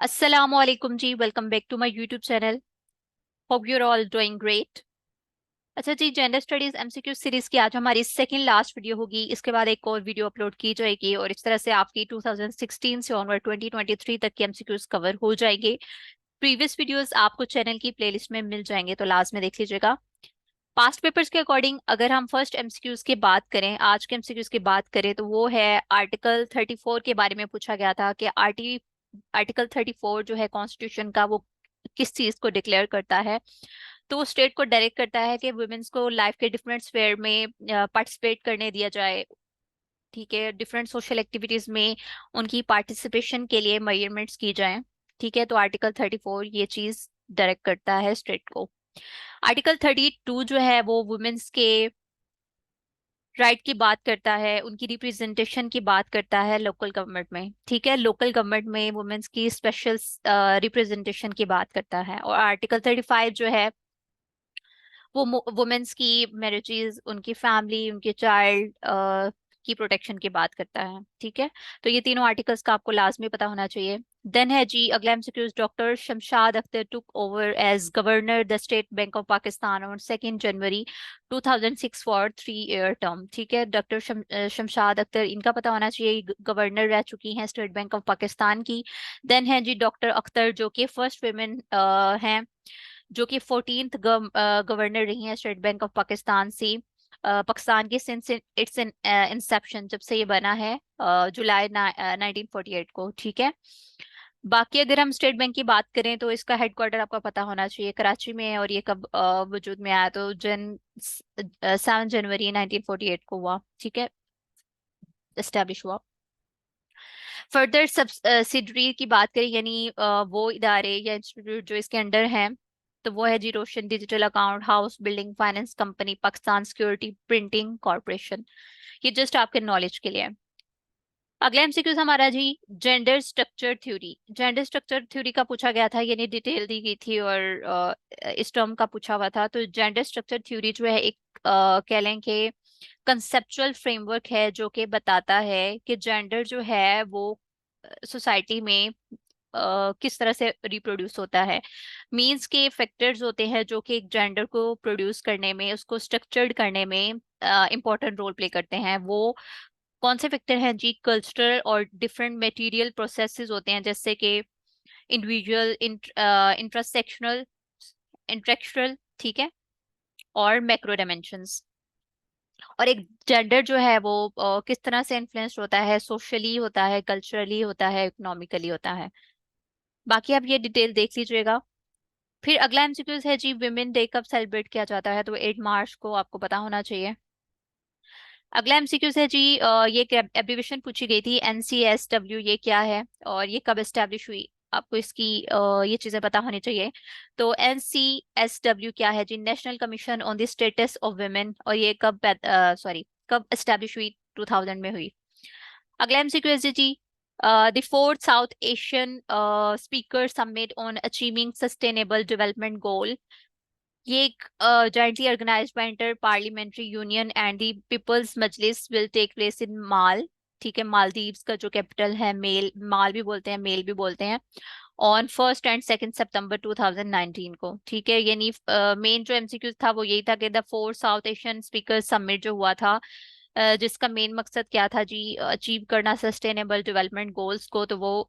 अस्सलामुअलैकुम जी, welcome back to my YouTube channel. Hope you are all doing great. अच्छा जी, जेंडर स्टडीज एमसीक्यू सीरीज की आज हमारी सेकंड लास्ट वीडियो होगी। इसके बाद एक और वीडियो अपलोड की जाएगी और इस तरह से आपकी 2016 से ऑनवर्ड 2023 तक के एमसीक्यूज कवर हो जाएंगे। प्रीवियस वीडियोस आपको चैनल की प्लेलिस्ट में मिल जाएंगे, तो लास्ट में देख लीजिएगा। पास्ट पेपर्स के अकॉर्डिंग अगर हम फर्स्ट एमसीक्यूज की बात करें, आज के एमसीक्यूज की बात करें, तो वो है आर्टिकल 34 के बारे में पूछा गया था कि आर्टिकल 34 जो है कॉन्स्टिट्यूशन का, वो किस चीज को डिक्लेयर करता है। तो वो स्टेट को डायरेक्ट करता है कि वुमेन्स को लाइफ के डिफरेंट स्फेयर में पार्टिसिपेट करने दिया जाए। ठीक है, डिफरेंट सोशल एक्टिविटीज में उनकी पार्टिसिपेशन के लिए मेजरमेंट्स की जाएं। ठीक है, तो आर्टिकल 34 ये चीज डायरेक्ट करता है स्टेट को। आर्टिकल 32 जो है वो वुमेन्स के राइट की बात करता है, उनकी रिप्रेजेंटेशन की बात करता है लोकल गवर्नमेंट में। ठीक है, लोकल गवर्नमेंट में वुमेन्स की स्पेशल रिप्रेजेंटेशन की बात करता है। और आर्टिकल 35 जो है वो वुमेन्स की मैरिजेस, उनकी फैमिली, उनके चाइल्ड की प्रोटेक्शन की बात करता है। ठीक है, तो ये तीनों आर्टिकल्स का आपको लाजमी पता होना चाहिए। देन है जी अगला MCQs. Doctor Shamshad Akhtar took over as governor the state bank of Pakistan on 2 January 2006 for 3 year term. ठीक है, डॉक्टर शमशाद अख्तर, इनका पता होना चाहिए, गवर्नर रह चुकी हैं स्टेट बैंक ऑफ पाकिस्तान की। देन है जी डॉक्टर अख्तर, जो कि फर्स्ट वेमेन हैं जो कि 14th गवर्नर रही हैं स्टेट बैंक ऑफ पाकिस्तान से, पाकिस्तान के सिंस इट्स इंसेप्शन, जब से ये बना है जुलाई 1948 को। ठीक है, बाकी अगर हम स्टेट बैंक की बात करें तो इसका हेडक्वार्टर आपको पता होना चाहिए कराची में है। और ये कब वजूद में आया, तो 7 जनवरी 1948 को हुआ। ठीक है, एस्टेब्लिश हुआ। फर्दर सब्सिडरी की बात करें, यानी वो इदारे या इंस्टीट्यूट जो इसके अंडर हैं, तो वो है जी Roshan digital account house building finance company Pakistan security printing corporation. ये जस्ट आपके नॉलेज के लिए है। अगला एमसीक्यूज हमारा जी gender structure theory. Gender structure theory का पूछा गया था, यानी डिटेल दी गई थी और इस टर्म का पूछा हुआ था। तो जेंडर स्ट्रक्चर थ्योरी जो है एक कह लें कि कंसेप्चुअल फ्रेमवर्क है जो कि बताता है कि जेंडर जो है वो सोसाइटी में किस तरह से रिप्रोड्यूस होता है। मीन्स के फैक्टर्स होते हैं जो कि एक जेंडर को प्रोड्यूस करने में, उसको स्ट्रक्चर्ड करने में इंपॉर्टेंट रोल प्ले करते हैं। वो कौन से फैक्टर हैं जी? कल्चरल और डिफरेंट मटेरियल प्रोसेसेस होते हैं, जैसे कि इंडिविजुअल, इंट्रासेक्शनल, इंटेलेक्चुअल, ठीक है, और मैक्रो डायमेंशंस। और एक जेंडर जो है वो किस तरह से इन्फ्लुएंस होता है, सोशली होता है, कल्चरली होता है, इकोनॉमिकली होता है। बाकी आप ये डिटेल देख लीजिएगा। फिर अगला एमसीक्यूज है जी विमेन डे कब सेलिब्रेट किया जाता है, तो 8 मार्च को आपको पता होना चाहिए। अगला एमसीक्यूज है जी ये एब्रीविएशन पूछी गई थी एनसीएसडब्ल्यू, ये क्या है और ये कब एस्टेब्लिश हुई, आपको इसकी ये चीजें पता होनी चाहिए। तो एनसीएसडब्ल्यू क्या है जी? National commission on the status of women. और ये कब कब एस्टेब्लिश हुई? 2000 में हुई। अगला एमसीक्यू है जी the fourth South Asian speaker summit on achieving sustainable development goal. ये एक jointly organized by inter parliamentary union and the people's Majlis will take place in Male. ठीक है, मालदीव्स का जो कैपिटल है, मेल माल भी बोलते हैं, मेल भी बोलते हैं, ऑन 1 और 2 सितंबर 2019 को। ठीक है, यानी मेन जो एमसीक्यू था वो यही था कि the fourth South Asian speaker summit जो हुआ था, जिसका मेन मकसद क्या था जी? अचीव करना सस्टेनेबल डेवलपमेंट गोल्स को। तो वो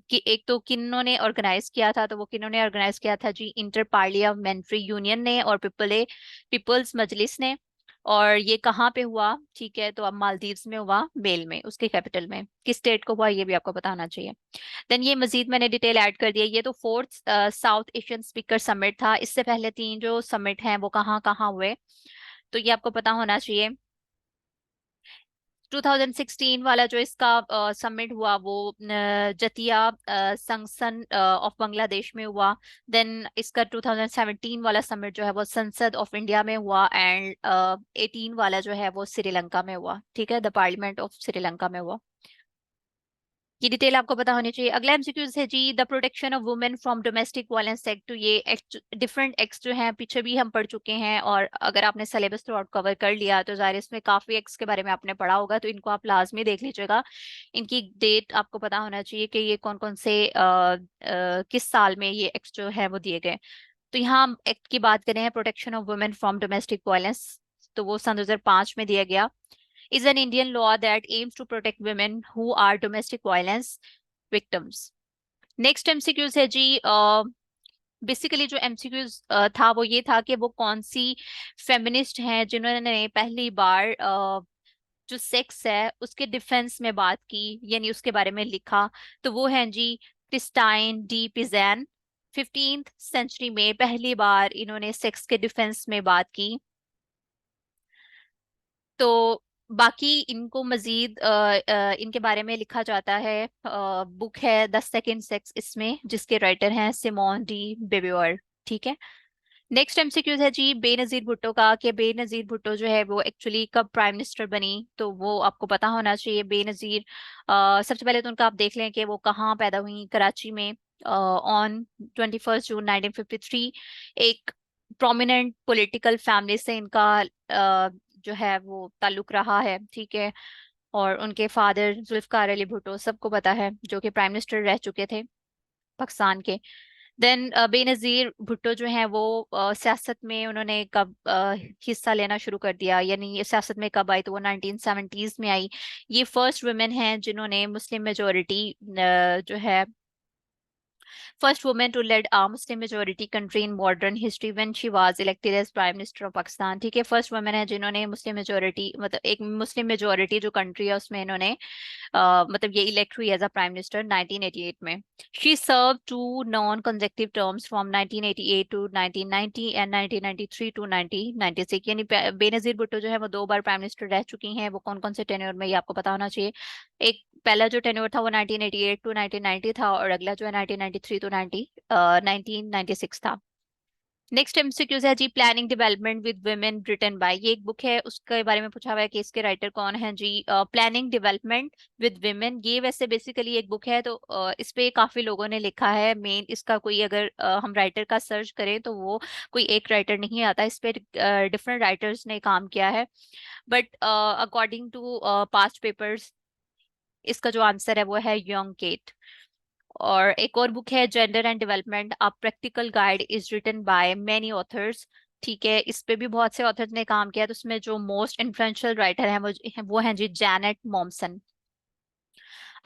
कि एक तो किन्होंने ऑर्गेनाइज किया था, तो वो किन्होंने ऑर्गेनाइज किया था जी? इंटर पार्लियामेंट्री यूनियन ने और पीपल्स मजलिस ने। और ये कहाँ पे हुआ? ठीक है, तो अब मालदीव्स में हुआ, मेल में, उसके कैपिटल में। किस स्टेट को हुआ ये भी आपको पता होना चाहिए। देन ये मजीद मैंने डिटेल ऐड कर दिया। ये तो fourth South Asian speaker summit था। इससे पहले 3 जो समिट हैं वो कहाँ कहाँ हुए, तो ये आपको पता होना चाहिए। 2016 वाला जो इसका समिट हुआ वो जतिया संगसन ऑफ बांग्लादेश में हुआ। देन इसका 2017 वाला समिट जो है वो संसद ऑफ इंडिया में हुआ। एंड 18 वाला जो है वो श्रीलंका में हुआ। ठीक है, द पार्लियामेंट ऑफ श्रीलंका में हुआ। ये डिटेल आपको पता होनी चाहिए। अगला एमसीक्यूज है जी, the protection of women from domestic violence act. तो ये एक्ट, डिफरेंट एक्ट्स जो हैं पीछे भी हम पढ़ चुके हैं, और अगर आपने सिलेबस थ्रू आउट कवर कर लिया तो ज़ाहिर है इसमें काफ़ी एक्ट्स के बारे में आपने पढ़ा होगा, तो इनको आप लाजमी देख लीजिएगा। इनकी डेट आपको पता होना चाहिए कि ये कौन कौन से किस साल में ये एक्ट्स जो है वो दिए गए। तो यहाँ हम एक्ट की बात करें, protection of women from domestic violence, तो वो सन 2005 में दिया गया। Is an Indian law that aims to protect women who are domestic violence victims. Next MCQs है जी, बेसिकली जो एमसीक्यूज था वो ये था कि वो कौन सी फेमिनिस्ट हैं जिन्होंने पहली बार जो सेक्स है उसके डिफेंस में बात की, यानी उसके बारे में लिखा। तो वो हैं जी क्रिस्टाइन डी पिज़ैन। 15th सेंचुरी में पहली बार इन्होंने सेक्स के डिफेंस में बात की। तो बाकी इनको मजीद इनके बारे में लिखा जाता है, बुक है द सेकंड सेक्स इसमें, जिसके राइटर हैं सिमोन डी बेबियर। ठीक है। नेक्स्ट एमसीक्यूज है जी बेनजीर भुट्टो का, कि बेनजीर भुट्टो जो है वो एक्चुअली कब प्राइम मिनिस्टर बनी, तो वो आपको पता होना चाहिए। बेनजीर सबसे पहले तो उनका आप देख लें कि वो कहाँ पैदा हुई, कराची में ऑन 21 जून 1953। एक प्रोमिनेंट पॉलिटिकल फैमिली से इनका जो है वो ताल्लुक रहा है। ठीक है। और उनके फादर जुल्फकार अली भुट्टो सबको पता है, जो कि प्राइम मिनिस्टर रह चुके थे पाकिस्तान के। देन बेनजीर भुट्टो जो हैं वो सियासत में उन्होंने कब हिस्सा लेना शुरू कर दिया, यानी ये सियासत में कब आई, तो वो 1970s में आई। ये फर्स्ट वुमेन हैं जिन्होंने मुस्लिम मेजोरिटी जो है, first women to led a Muslim majority country in modern history when she was elected as Prime Minister of Pakistan। ठीक है, फर्स्ट वुमेन है जिन्होंने मुस्लिम मेजोरिटी, मतलब एक मुस्लिम मेजोरिटी जो कंट्री है उसमें इन्होंने मतलब ये इलेक्ट हुई एज अ प्राइम मिनिस्टर 1988 में। She serve two non consecutive terms from 1988 to 1990 and 1993 to 1996। यानी बेनजीर भुट्टो जो है वो 2 बार प्राइम मिनिस्टर रह चुकी हैं। वो कौन कौन से टेन्योर में, ये आपको पता होना चाहिए। एक पहला जो टेन्योर था वो 1988 टू 1990 था, और अगला जो है 1993 टू 1996 था। नेक्स्ट एमसीक्यूज है जी planning development with women written by. ये एक बुक है, उसके बारे में पूछा हुआ है कि इसके राइटर कौन है जी। प्लानिंग डेवलपमेंट विद वुमेन, ये वैसे बेसिकली एक बुक है, तो इस पे काफी लोगों ने लिखा है। मेन इसका कोई अगर हम राइटर का सर्च करें तो वो कोई एक राइटर नहीं आता, इस पे डिफरेंट राइटर्स ने काम किया है। But according to past papers इसका जो आंसर है वो है यंग केट। और एक और बुक है gender and development a practical guide, is written by many authors. ठीक है, इस पे भी बहुत से ऑथर्स ने काम किया है, तो उसमें जो मोस्ट इन्फ्लुएंशियल राइटर हैं वो हैं जी जैनेट मॉमसन।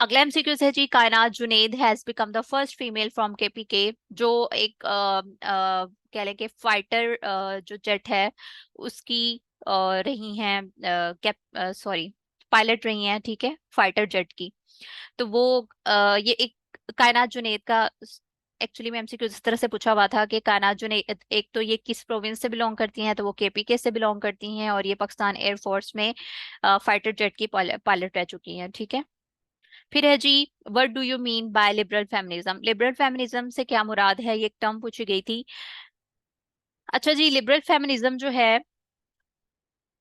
अगला एमसीक्यू है जी कायनात Junaid has become the first female from KPK. जो एक कह लें कि फाइटर जो जेट है उसकी रही हैं, कैप सॉरी पायलट रही हैं। ठीक है, फाइटर जेट की। तो वो ये एक कायनात जुनेद का एक्चुअली में एमसीक्यू इस तरह से पूछा हुआ था कि कायनात जुनेद एक तो ये किस प्रोविंस से बिलोंग करती हैं, तो वो केपीके से बिलोंग करती हैं, और ये पाकिस्तान एयरफोर्स में फाइटर जेट की पायलट रह चुकी हैं। ठीक है। फिर है जी what do you mean by liberal feminism. Liberal feminism से क्या मुराद है, ये एक टर्म पूछी गई थी। अच्छा जी, लिबरल फेमिनिज्म जो है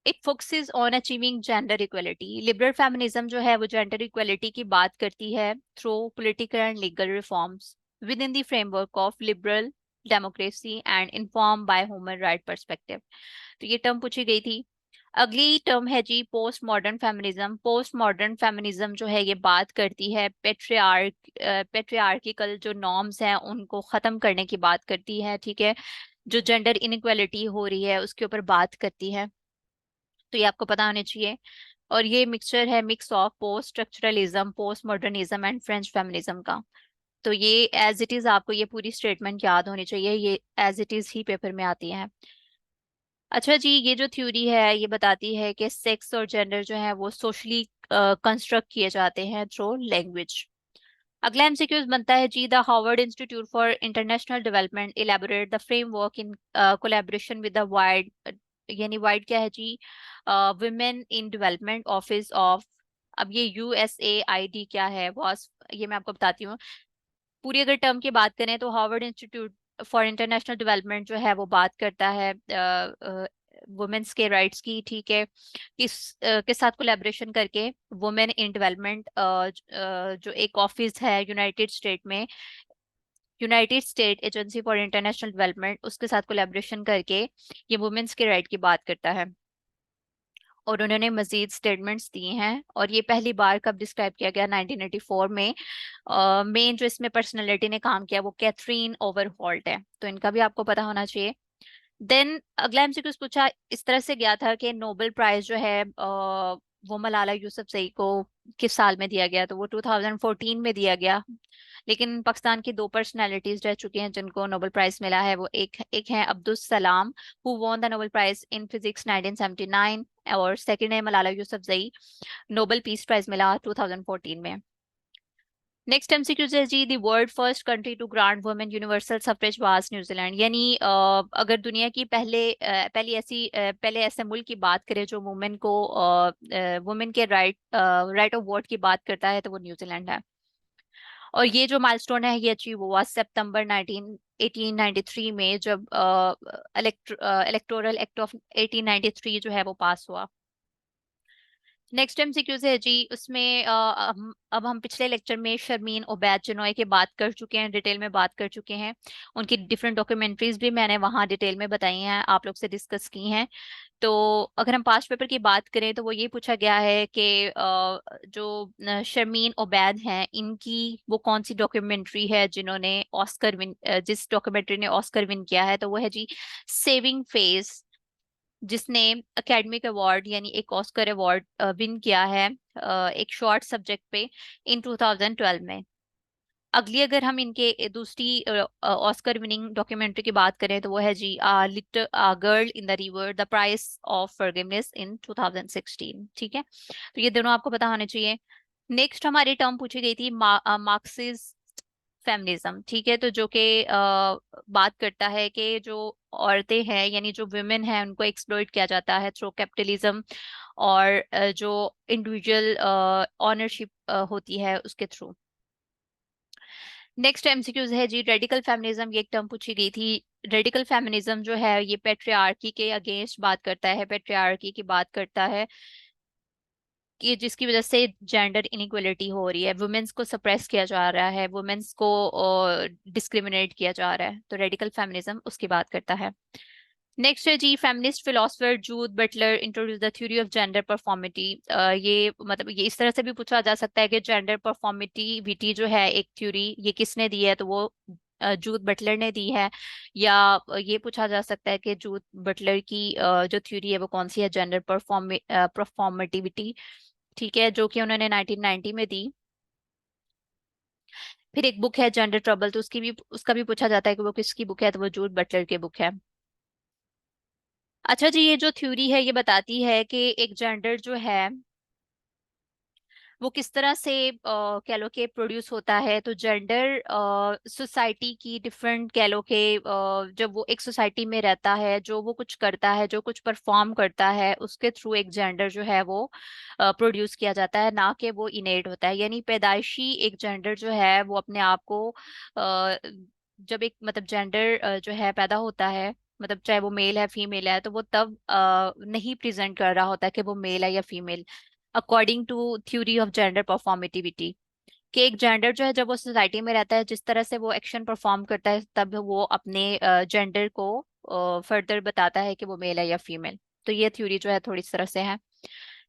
it focuses on achieving gender equality. Liberal feminism जो है वो जेंडर इक्वलिटी की बात करती है through political and legal reforms within the framework of liberal democracy and inform by human right perspective. तो ये टर्म पूछी गई थी। अगली टर्म है जी post modern feminism. Post modern feminism जो है ये बात करती है पेट्रियार्किकल जो नॉर्म्स हैं उनको खत्म करने की बात करती है। ठीक है, जो जेंडर इनइक्वालिटी हो रही है उसके ऊपर बात करती है। तो ये आपको पता होना चाहिए। और ये मिक्सचर है, mix of post structuralism, post modernism and French feminism का। तो ये एज इट इज आपको ये पूरी स्टेटमेंट याद होनी चाहिए, ये एज इट इज ही पेपर में आती है। अच्छा जी, ये जो थ्योरी है ये बताती है कि सेक्स और जेंडर जो है वो सोशली कंस्ट्रक्ट किए जाते हैं थ्रू लैंग्वेज। अगला एमसीक्यूज बनता है जी the Harvard institute for international development elaborate the framework in collaboration with the वाइड, यानी वाइड क्या है जी, women in development office of. अब ये USAID क्या है बॉस, ये मैं आपको बताती हूँ। पूरी अगर टर्म की बात करें तो Harvard institute for international development जो है वो बात करता है वुमेन्स के राइट्स की, ठीक है, के साथ कोलैबोरेशन करके वुमेन इन डेवलपमेंट जो एक ऑफिस है यूनाइटेड स्टेट में, United state agency for international development, उसके साथ कोलैबोरेशन करके ये वुमेन्स के राइट की बात करता है। और उन्होंने मजीद स्टेटमेंट्स दिए हैं, और ये पहली बार कब डिस्क्राइब किया गया, 1984 में। मेन जो इसमें पर्सनालिटी ने काम किया वो कैथरीन ओवरहोल्ट है, तो इनका भी आपको पता होना चाहिए। देन अगला एमसीक्यू पूछा इस तरह से गया था कि नोबेल प्राइज जो है वो मलाला यूसुफजई को किस साल में दिया गया, तो वो 2014 में दिया गया। लेकिन पाकिस्तान की दो पर्सनालिटीज रह चुकी हैं जिनको नोबेल प्राइज मिला है, वो एक एक है Abdul Salam, who won the Nobel prize in physics 1979, और सेकंड है Malala Yousafzai, Nobel peace prize मिला 2014 में। नेक्स्ट एमसीक्यू है जी, the world first country to grant women universal suffrage was New Zealand, यानी अगर दुनिया की पहले ऐसे मुल्क की बात करें जो वुमेन को वुमेन के राइट ऑफ वोट की बात करता है, तो वो न्यूजीलैंड है। और ये जो माइलस्टोन है ये अचीव हुआ सितंबर 1893 में, जब इलेक्टोरल एक्ट ऑफ 1893 जो है वो पास हुआ। नेक्स्ट एमसीक्यू है जी, उसमें अब हम पिछले लेक्चर में शर्मीन ओबैद चिनॉय की बात कर चुके हैं, डिटेल में बात कर चुके हैं। उनकी डिफरेंट डॉक्यूमेंट्रीज भी मैंने वहाँ डिटेल में बताई हैं, आप लोग से डिस्कस की हैं। तो अगर हम पास्ट पेपर की बात करें तो वो ये पूछा गया है कि जो शर्मीन ओबैद हैं, इनकी वो कौन सी डॉक्यूमेंट्री है जिन्होंने ऑस्कर विन जिस डॉक्यूमेंट्री ने ऑस्कर विन किया है, तो वो है जी सेविंग फेस, जिसने एकेडमिक अवार्ड यानी एक ऑस्कर अवार्ड विन किया है एक शॉर्ट सब्जेक्ट पे इन 2012 में। अगली अगर हम इनके दूसरी ऑस्कर विनिंग डॉक्यूमेंट्री की बात करें तो वो है जी little girl in the river, the price of forgiveness in 2016, ठीक है। तो ये दोनों आपको पता होने चाहिए। नेक्स्ट हमारी टर्म पूछी गई थी मार्क्सिस्ट फेमिनिज्म, ठीक है, तो जो कि बात करता है कि जो औरतें हैं यानी जो वुमेन हैं उनको एक्सप्लॉइट किया जाता है थ्रू कैपिटलिज्म, और जो इंडिविजुअल ऑनरशिप होती है उसके थ्रू। नेक्स्ट एमसीक्यूज है जी, रेडिकल फेमिनिज्म, ये एक टर्म पूछी गई थी। रेडिकल फेमिनिज्म जो है ये पेट्रियार्की के अगेंस्ट बात करता है, पेट्रियार्की की बात करता है कि जिसकी वजह से जेंडर इनइक्वलिटी हो रही है, वुमेन्स को सप्रेस किया जा रहा है, वुमेन्स को डिस्क्रिमिनेट किया जा रहा है, तो रेडिकल फेमिनिज्म उसकी बात करता है। नेक्स्ट है जी, feminist philosopher Judith Butler introduce the theory of gender performativity, ये मतलब ये इस तरह से भी पूछा जा सकता है कि जेंडर परफॉर्मिटिविटी जो है एक थ्योरी, ये किसने दी है, तो वो जूथ बटलर ने दी है। या ये पूछा जा सकता है कि जूथ बटलर की जो थ्योरी है वो कौन सी है, जेंडर परफॉर्मेटिविटी, ठीक है, जो कि उन्होंने 1990 में दी। फिर एक बुक है जेंडर ट्रबल, तो उसका भी पूछा जाता है कि वो किसकी बुक है, तो वो जूथ बटलर की बुक है। अच्छा जी, ये जो थ्योरी है ये बताती है कि एक जेंडर जो है वो किस तरह से कह लो कि प्रोड्यूस होता है, तो जेंडर सोसाइटी की डिफरेंट कह लो कि जब वो एक सोसाइटी में रहता है, जो वो कुछ करता है, जो कुछ परफॉर्म करता है, उसके थ्रू एक जेंडर जो है वो प्रोड्यूस किया जाता है, ना कि वो इनेट होता है। यानी पैदाइशी एक जेंडर जो है वो अपने आप को जब एक मतलब जेंडर जो है पैदा होता है, मतलब चाहे वो मेल है फीमेल है, तो वो तब नहीं प्रेजेंट कर रहा होता कि वो मेल है या female, according to theory of gender performativity. कि एक जेंडर जो है जब वो सोसाइटी में रहता है, जिस तरह से वो एक्शन परफॉर्म करता है, तब वो अपने जेंडर को फर्दर बताता है कि वो मेल है या फीमेल। तो ये थ्योरी जो है थोड़ी इस तरह से है।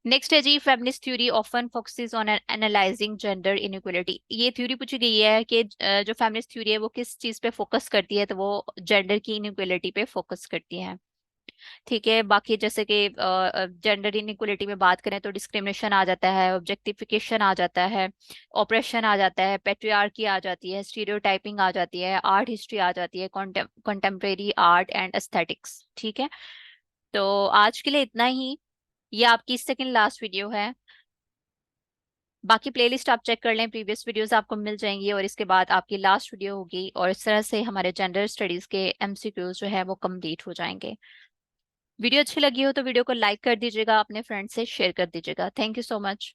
नेक्स्ट है जी, feminist theory often focuses on analysing gender inequality, ये थ्योरी पूछी गई है कि जो फेमिनिस्ट थ्योरी है वो किस चीज पे फोकस करती है, तो वो जेंडर की इनइक्वलिटी पे फोकस करती है, ठीक है। बाकी जैसे कि जेंडर इनइक्वलिटी में बात करें तो डिस्क्रिमिनेशन आ जाता है, ऑब्जेक्टिफिकेशन आ जाता है, ऑपरेशन आ जाता है, पेट्रियार्की आ जाती है, स्टीरियोटाइपिंग आ जाती है, आर्ट हिस्ट्री आ जाती है, कंटेम्प्रेरी आर्ट एंड एस्थेटिक्स, ठीक है। तो आज के लिए इतना ही, ये आपकी सेकंड लास्ट वीडियो है। बाकी प्लेलिस्ट आप चेक कर लें, प्रीवियस वीडियोस आपको मिल जाएंगी, और इसके बाद आपकी लास्ट वीडियो होगी, और इस तरह से हमारे जेंडर स्टडीज के एमसीक्यूज जो है वो कंप्लीट हो जाएंगे। वीडियो अच्छी लगी हो तो वीडियो को लाइक कर दीजिएगा, अपने फ्रेंड से शेयर कर दीजिएगा। Thank you so much.